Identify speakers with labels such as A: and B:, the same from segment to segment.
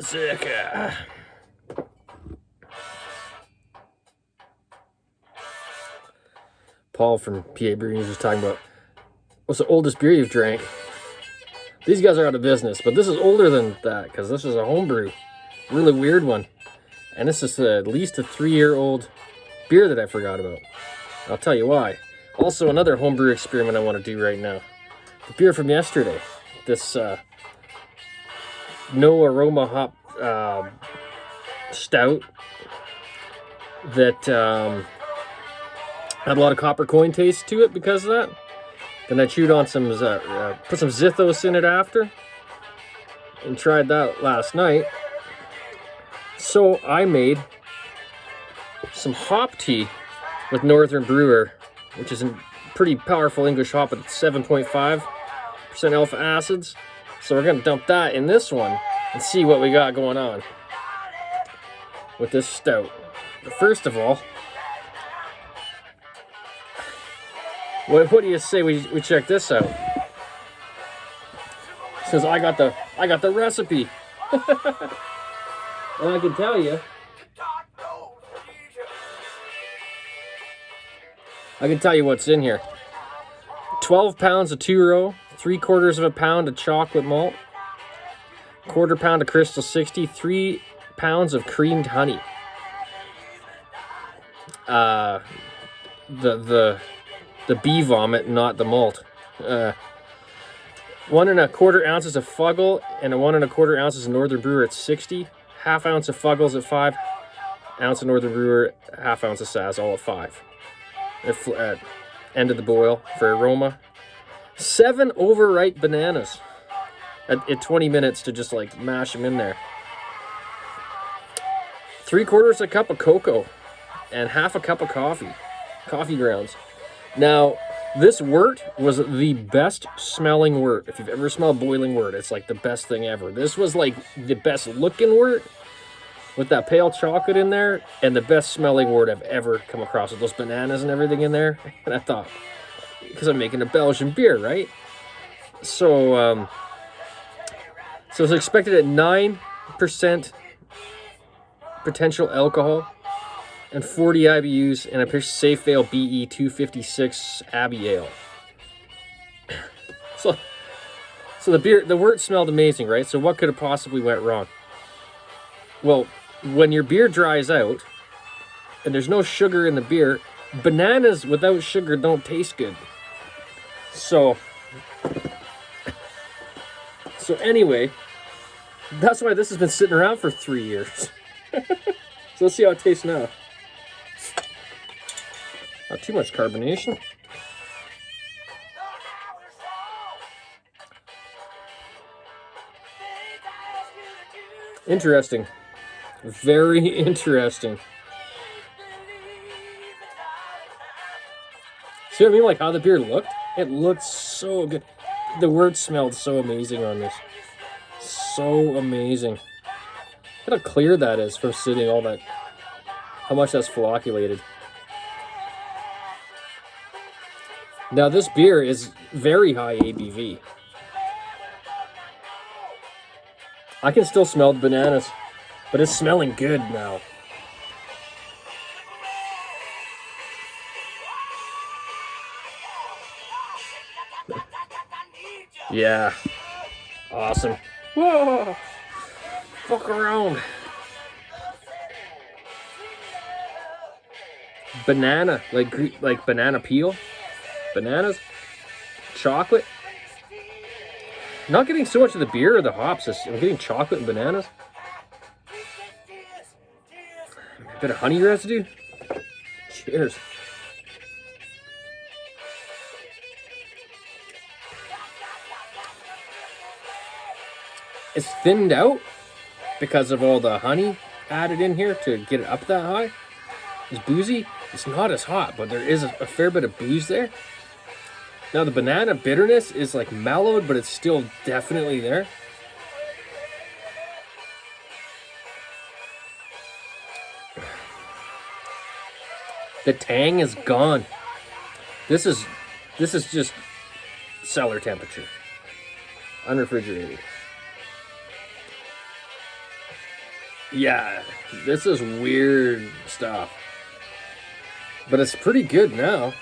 A: Beerzerker. Paul from PA Brew was just talking about, what's the oldest beer you've drank? These guys are out of business, but this is older than that because this is a homebrew. Really weird one. And this is at least a 3-year-old beer that I forgot about. I'll tell you why. Also, another homebrew experiment I want to do right now. The beer from yesterday. This no aroma hop stout that had a lot of copper coin taste to it because of that. Then I chewed on some, put some Zithos in it after, and tried that last night. So I made some hop tea with Northern Brewer, which is a pretty powerful English hop at 7.5% alpha acids. So we're going to dump that in this one and see what we got going on with this stout. But first of all, what do you say we check this out? Since I got the recipe. And I can tell you, what's in here. 12 pounds of 2-row, 3/4 pound of chocolate malt, 1/4 pound of Crystal 60, 3 pounds of creamed honey. The bee vomit, not the malt. 1 1/4 ounces of Fuggle and 1 1/4 ounces of Northern Brewer at 60. 1/2 ounce of Fuggles at 5. Ounce of Northern Brewer, 1/2 ounce of Saz, all at 5. At end of the boil for aroma. 7 overripe bananas at 20 minutes to just like mash them in there. 3/4 cup of cocoa and 1/2 cup of coffee grounds. Now, this wort was the best smelling wort. If you've ever smelled boiling wort, it's like the best thing ever. This was like the best looking wort with that pale chocolate in there, and the best smelling wort I've ever come across with those bananas and everything in there. And I thought, because I'm making a Belgian beer, right? So it's expected at 9% potential alcohol and 40 IBUs and a Safe Ale BE 256 Abbey Ale. So the wort smelled amazing, right? So what could have possibly went wrong? Well, when your beer dries out and there's no sugar in the beer, bananas without sugar don't taste good. So anyway, that's why this has been sitting around for 3 years. So let's see how it tastes now. Not too much carbonation. Interesting. Very interesting. See what I mean? Like how the beer looked? It looked so good. The wort smelled so amazing on this. So amazing. Look how clear that is from sitting all that. How much that's flocculated. Now this beer is very high ABV. I can still smell the bananas, but it's smelling good now. Yeah. Awesome. Whoa! Fuck around. Banana, like banana peel. Bananas. Chocolate. Not getting so much of the beer or the hops. I'm getting chocolate and bananas. A bit of honey residue. Cheers. It's thinned out because of all the honey added in here to get it up that high. It's boozy. It's not as hot, but there is a fair bit of booze there. Now the banana bitterness is like mellowed, but it's still definitely there. The tang is gone. This is just cellar temperature, unrefrigerated. Yeah, this is weird stuff. But it's pretty good now.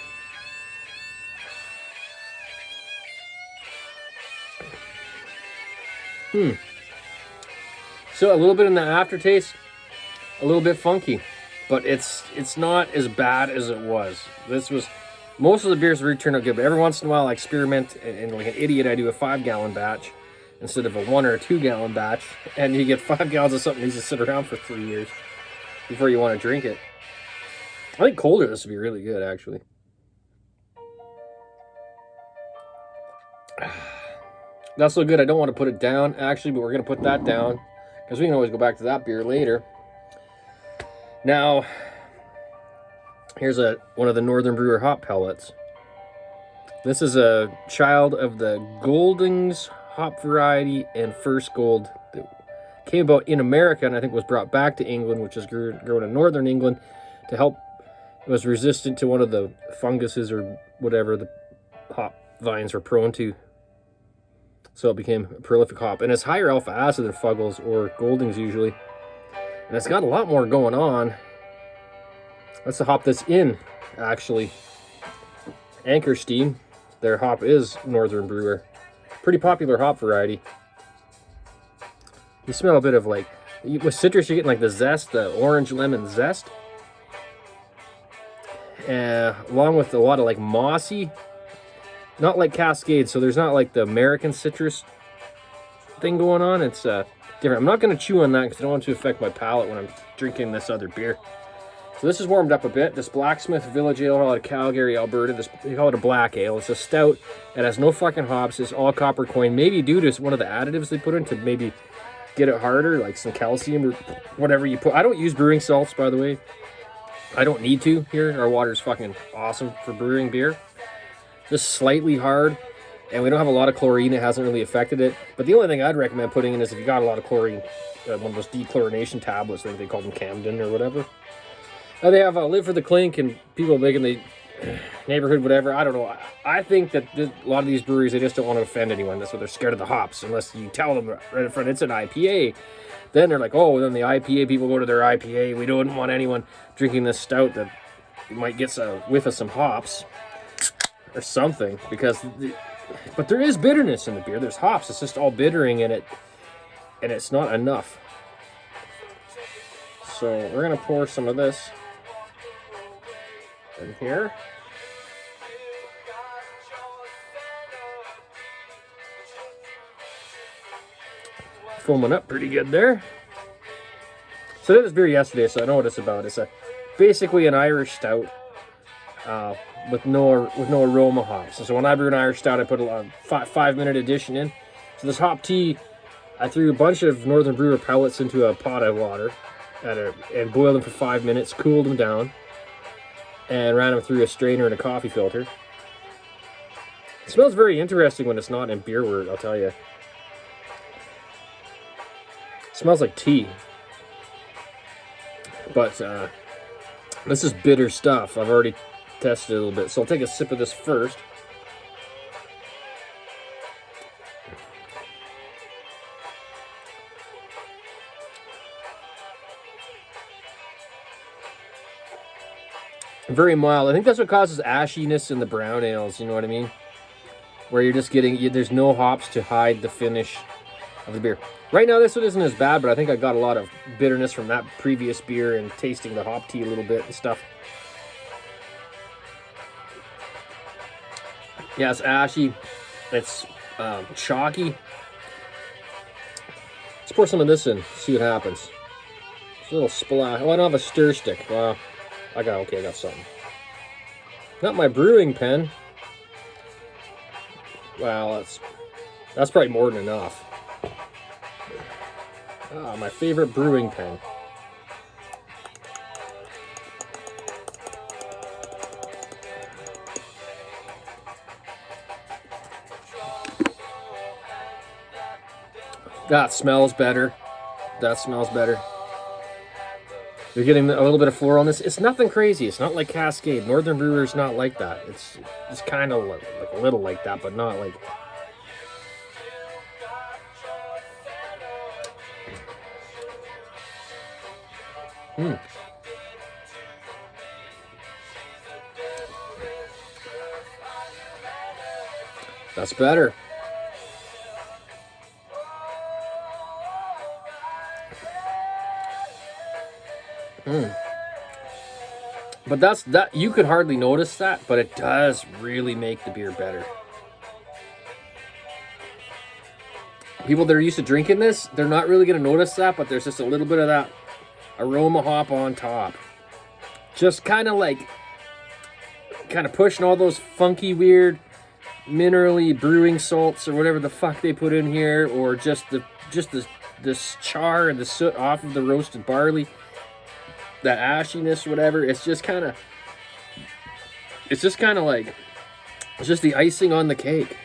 A: So a little bit in the aftertaste, a little bit funky, but it's not as bad as it was. This was, most of the beers really turn out good, but every once in a while I experiment, and like an idiot I do a 5-gallon batch instead of a 1 or a 2-gallon batch, and you get 5 gallons of something that needs to sit around for 3 years before you want to drink it. I think colder this would be really good, actually. That's so good I don't want to put it down, actually, but we're going to put that down because we can always go back to that beer later. Now, here's one of the Northern Brewer hop pellets. This is a child of the Goldings hop variety and First Gold that came about in America and I think was brought back to England, which is grown in Northern England to help. It was resistant to one of the funguses or whatever the hop vines were prone to. So it became a prolific hop. And it's higher alpha acid than Fuggles or Goldings usually. And it's got a lot more going on. That's the hop that's in, actually. Anchor Steam, their hop is Northern Brewer. Pretty popular hop variety. You smell a bit of like, with citrus you're getting like the zest, the orange lemon zest. Along with a lot of like mossy, not like Cascade, so there's not like the American citrus thing going on. It's different. I'm not going to chew on that because I don't want it to affect my palate when I'm drinking this other beer. So this is warmed up a bit. This Blacksmith Village Ale out of Calgary, Alberta. They call it a black ale. It's a stout. It has no fucking hops. It's all copper coin. Maybe due to one of the additives they put in to maybe get it harder, like some calcium or whatever you put. I don't use brewing salts, by the way. I don't need to here. Our water is fucking awesome for brewing beer. Just slightly hard, and we don't have a lot of chlorine. It hasn't really affected it. But the only thing I'd recommend putting in is if you got a lot of chlorine, one of those dechlorination tablets. I think they call them Camden or whatever. Now they have Live for the Clink and people making the neighborhood, whatever. I don't know. I think that a lot of these breweries, they just don't want to offend anyone. That's why they're scared of the hops. Unless you tell them right in front, it's an IPA. Then they're like, oh, then the IPA people go to their IPA. We don't want anyone drinking this stout that might get a whiff of some hops or something. But there is bitterness in the beer. There's hops. It's just all bittering in it, and it's not enough. So we're gonna pour some of this in here. Foaming up pretty good there. So I did this beer yesterday, so I know what it's about. It's basically an Irish stout with no aroma hops. And so when I brew an Irish stout, I put a 5-minute addition in. So this hop tea, I threw a bunch of Northern Brewer pellets into a pot of water and boiled them for 5 minutes, cooled them down, and ran them through a strainer and a coffee filter. It smells very interesting when it's not in beer wort, I'll tell you. It smells like tea. But this is bitter stuff. I've already tested it a little bit. So I'll take a sip of this first. Very mild. I think that's what causes ashiness in the brown ales, you know what I mean? Where you're just getting, there's no hops to hide the finish of the beer. Right now this one isn't as bad, but I think I got a lot of bitterness from that previous beer and tasting the hop tea a little bit and stuff. Yeah, it's ashy. It's chalky. Let's pour some of this in, see what happens. It's a little splash. Oh, I don't have a stir stick. Wow. I got something. Not my brewing pen. Well, that's probably more than enough. Ah, my favorite brewing pen. That smells better. That smells better. You're getting a little bit of floral on this. It's nothing crazy. It's not like Cascade. Northern Brewer's not like that. It's kind of like a little like that, but not like... Hmm. That's better. But that you could hardly notice that, but it does really make the beer better. People that are used to drinking this, they're not really going to notice that, but there's just a little bit of that aroma hop on top. Just kind of pushing all those funky, weird, minerally brewing salts or whatever the fuck they put in here, or just this char and the soot off of the roasted barley, that ashiness, whatever. It's just the icing on the cake.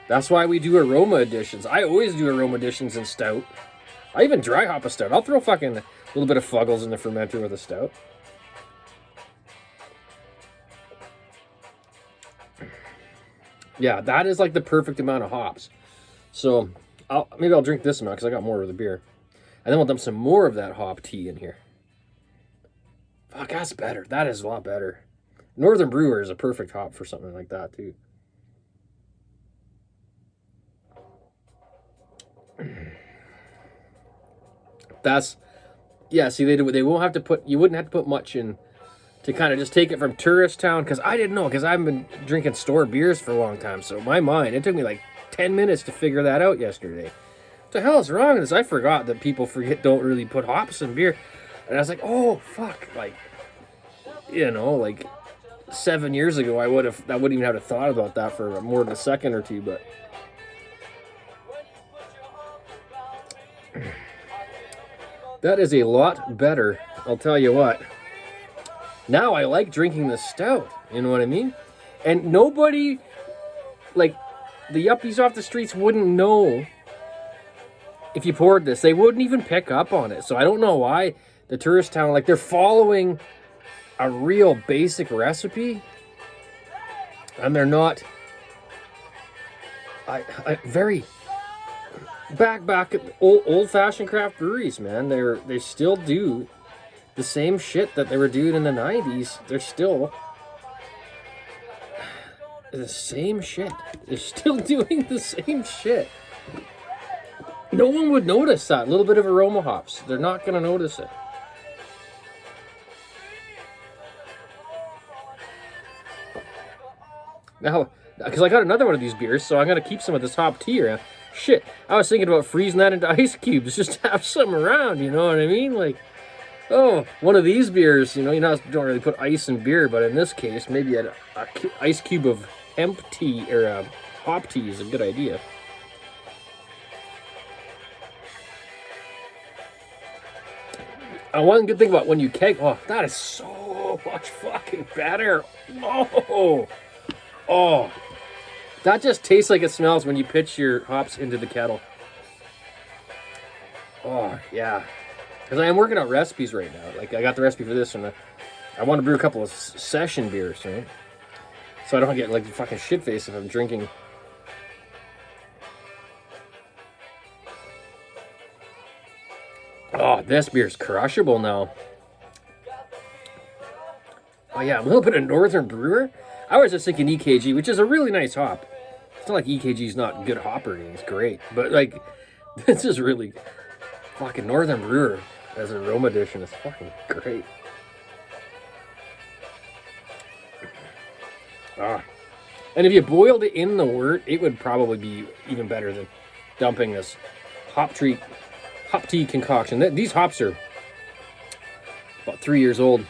A: That's why we do aroma additions. I always do aroma additions in stout. I even dry hop a stout. I'll throw fucking a little bit of Fuggles in the fermenter with a stout. Yeah, that is like the perfect amount of hops. So maybe I'll drink this amount because I got more of the beer. And then we'll dump some more of that hop tea in here. Fuck, that's better. That is a lot better. Northern Brewer is a perfect hop for something like that, too. Yeah, see, they won't have to put, you wouldn't have to put much in to kind of just take it from tourist town, because I didn't know, because I've been drinking store beers for a long time, so my mind, it took me like 10 minutes to figure that out yesterday. What the hell is wrong with this? I forgot that people don't really put hops in beer. And I was like, oh, fuck, like, 7 years ago, I wouldn't even have thought about that for more than a second or two, but that is a lot better, I'll tell you what. Now I like drinking the stout, you know what I mean? And nobody, like, the yuppies off the streets wouldn't know if you poured this. They wouldn't even pick up on it. So I don't know why the tourist town, like, they're following a real basic recipe, and they're not very back at old-fashioned craft breweries, man. They still do the same shit that they were doing in the 90s. They're still the same shit. They're still doing the same shit. No one would notice that little bit of aroma hops. They're not going to notice it. Now, because I got another one of these beers, so I'm going to keep some of this hop tea around. Shit, I was thinking about freezing that into ice cubes just to have some around, you know what I mean? Like, oh, one of these beers, you don't really put ice in beer, but in this case, maybe an ice cube of hemp tea or hop tea is a good idea. One good thing about when you keg, oh, that is so much fucking better. Oh, that just tastes like it smells when you pitch your hops into the kettle. Oh, yeah. Because I am working out recipes right now. Like, I got the recipe for this, and I want to brew a couple of session beers, right? So I don't get, like, fucking shit-faced if I'm drinking. Oh, this beer's crushable now. Oh, yeah, a little bit of Northern Brewer. I was just thinking EKG, which is a really nice hop. It's not like EKG's not good hopper, it's great. But, like, this is really fucking Northern Brewer as an aroma addition is fucking great. And if you boiled it in the wort, it would probably be even better than dumping this hop tea concoction. These hops are about 3 years old,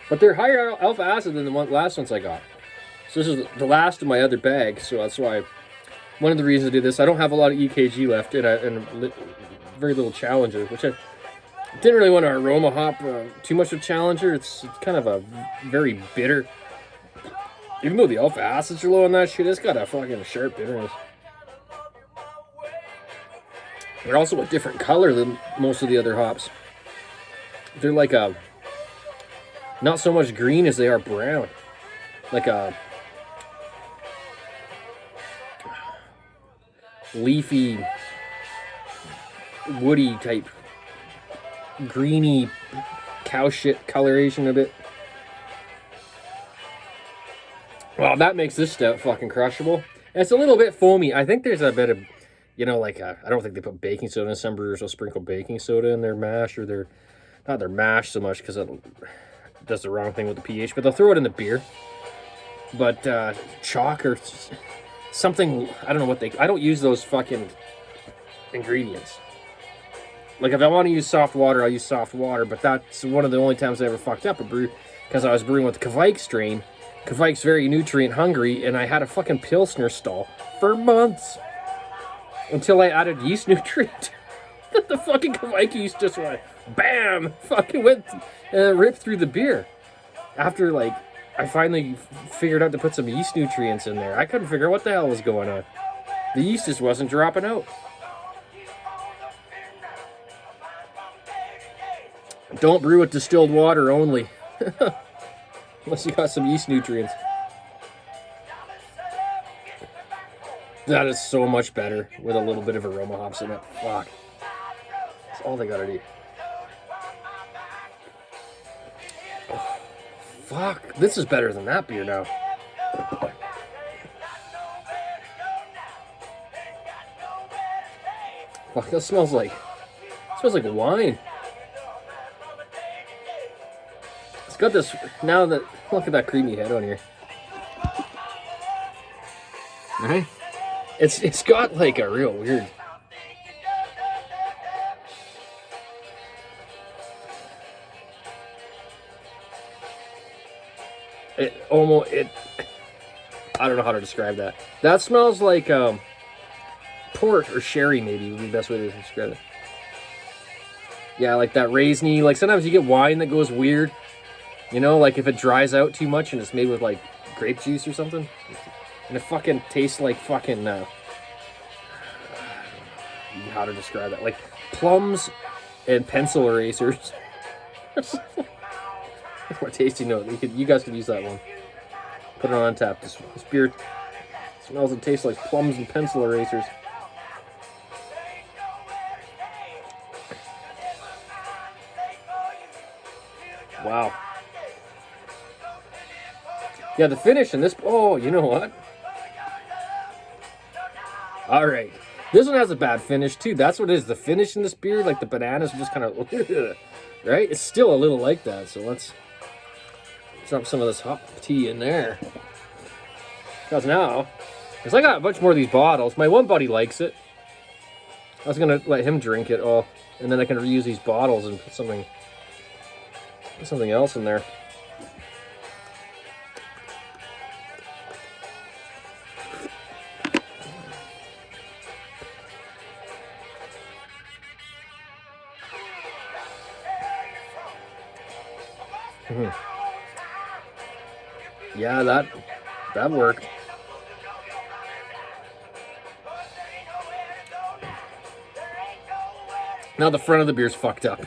A: but they're higher alpha acid than the last ones I got. So this is the last of my other bag, so that's why one of the reasons I did this. I don't have a lot of EKG left, and very little Challenger, which I didn't really want to aroma hop too much of Challenger. It's kind of a very bitter. Even though the alpha acids are low on that shit, it's got a fucking sharp bitterness. They're also a different color than most of the other hops. They're like not so much green as they are brown. Like a leafy, woody type, greeny, cow shit coloration a bit. Well, that makes this stout fucking crushable. And it's a little bit foamy. I think there's a bit of, you know, like, I don't think they put baking soda in. Some brewers will sprinkle baking soda in their mash, or their, not their mash so much, because it does the wrong thing with the pH, but they'll throw it in the beer. But chalk or something, I don't know what I don't use those fucking ingredients. Like, if I want to use soft water, I'll use soft water, but that's one of the only times I ever fucked up a brew, because I was brewing with the Kvike strain. Kvike's very nutrient hungry, and I had a fucking Pilsner stall for months until I added yeast nutrient. The fucking Kvike yeast just went, bam, fucking went and ripped through the beer. After, like, I finally figured out to put some yeast nutrients in there. I couldn't figure out what the hell was going on. The yeast just wasn't dropping out. Don't brew with distilled water only. Unless you got some yeast nutrients. That is so much better with a little bit of aroma hops in it. Fuck. That's all they gotta do. Oh, fuck. This is better than that beer now. Fuck, that smells like wine. It's got this, now that, look at that creamy head on here. Right? It's got like a real weird. I don't know how to describe that. That smells like port or sherry, maybe would be the best way to describe it. Yeah, like that raisiny, like sometimes you get wine that goes weird. You know, like if it dries out too much and it's made with like grape juice or something. And it fucking tastes like fucking, how to describe that? Like plums and pencil erasers. My tasting note. You guys could use that one. Put it on tap. This beer smells and tastes like plums and pencil erasers. Wow. Yeah, the finish in this... Oh, you know what? All right. This one has a bad finish, too. That's what it is. The finish in this beer, like the bananas are just kind of... Right? It's still a little like that, so let's drop some of this hop tea in there. Because now... Because I got a bunch more of these bottles. My one buddy likes it. I was going to let him drink it all. And then I can reuse these bottles and put something else in there. Yeah, that worked. Now the front of the beer's fucked up.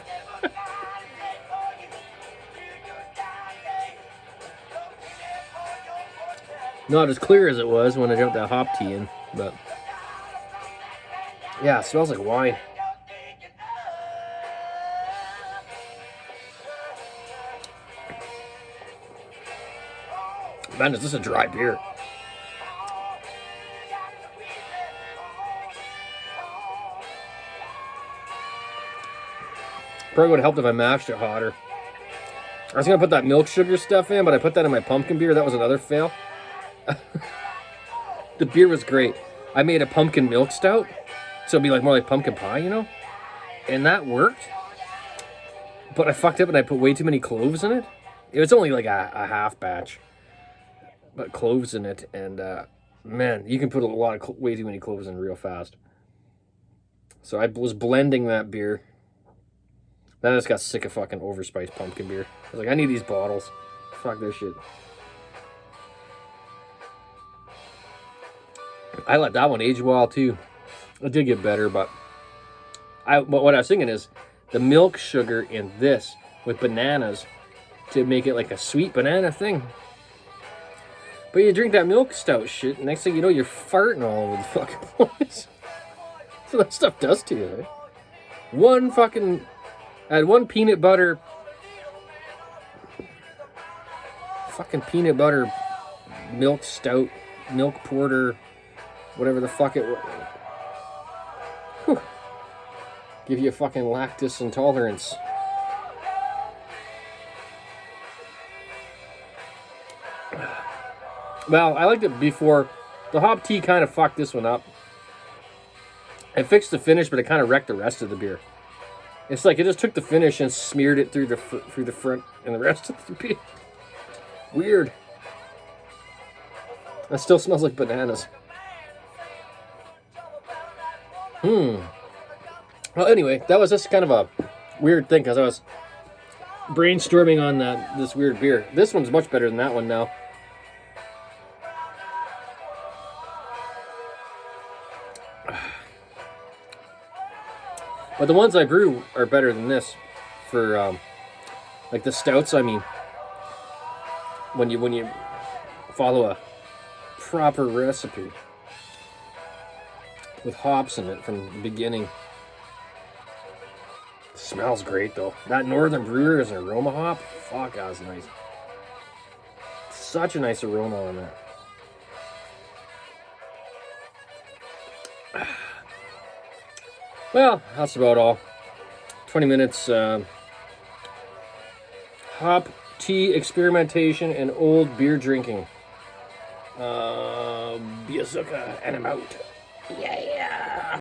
A: Not as clear as it was when I dumped that hop tea in, but yeah, it smells like wine. Man, is this a dry beer? Probably would have helped if I mashed it hotter. I was going to put that milk sugar stuff in, but I put that in my pumpkin beer. That was another fail. The beer was great. I made a pumpkin milk stout, so it'd be like more like pumpkin pie, you know? And that worked. But I fucked up and I put way too many cloves in it. It was only like a half batch. But cloves in it, and man, you can put way too many cloves in real fast. So I was blending that beer. Then I just got sick of fucking overspiced pumpkin beer. I was like, I need these bottles. Fuck this shit. I let that one age a while too. It did get better, but what I was thinking is the milk sugar in this with bananas to make it like a sweet banana thing. But you drink that milk stout shit, and next thing you know, you're farting all over the fucking place. That's what that stuff does to you, right? I had one peanut butter fucking peanut butter milk stout, milk porter, whatever the fuck it was. Whew. Give you a fucking lactose intolerance. Well, I liked it before. The hop tea kind of fucked this one up. It fixed the finish, but it kind of wrecked the rest of the beer. It's like it just took the finish and smeared it through the front and the rest of the beer. Weird. It still smells like bananas. Well, anyway, that was just kind of a weird thing because I was brainstorming on this weird beer. This one's much better than that one now. But the ones I brew are better than this for like the stouts. I mean, when you follow a proper recipe with hops in it from the beginning. It smells great though. That Northern Brewer is an aroma hop. Fuck, that was nice. Such a nice aroma on that. Well, that's about all. 20 minutes hop, tea, experimentation, and old beer drinking. Beerzerker, and I'm out. Yeah.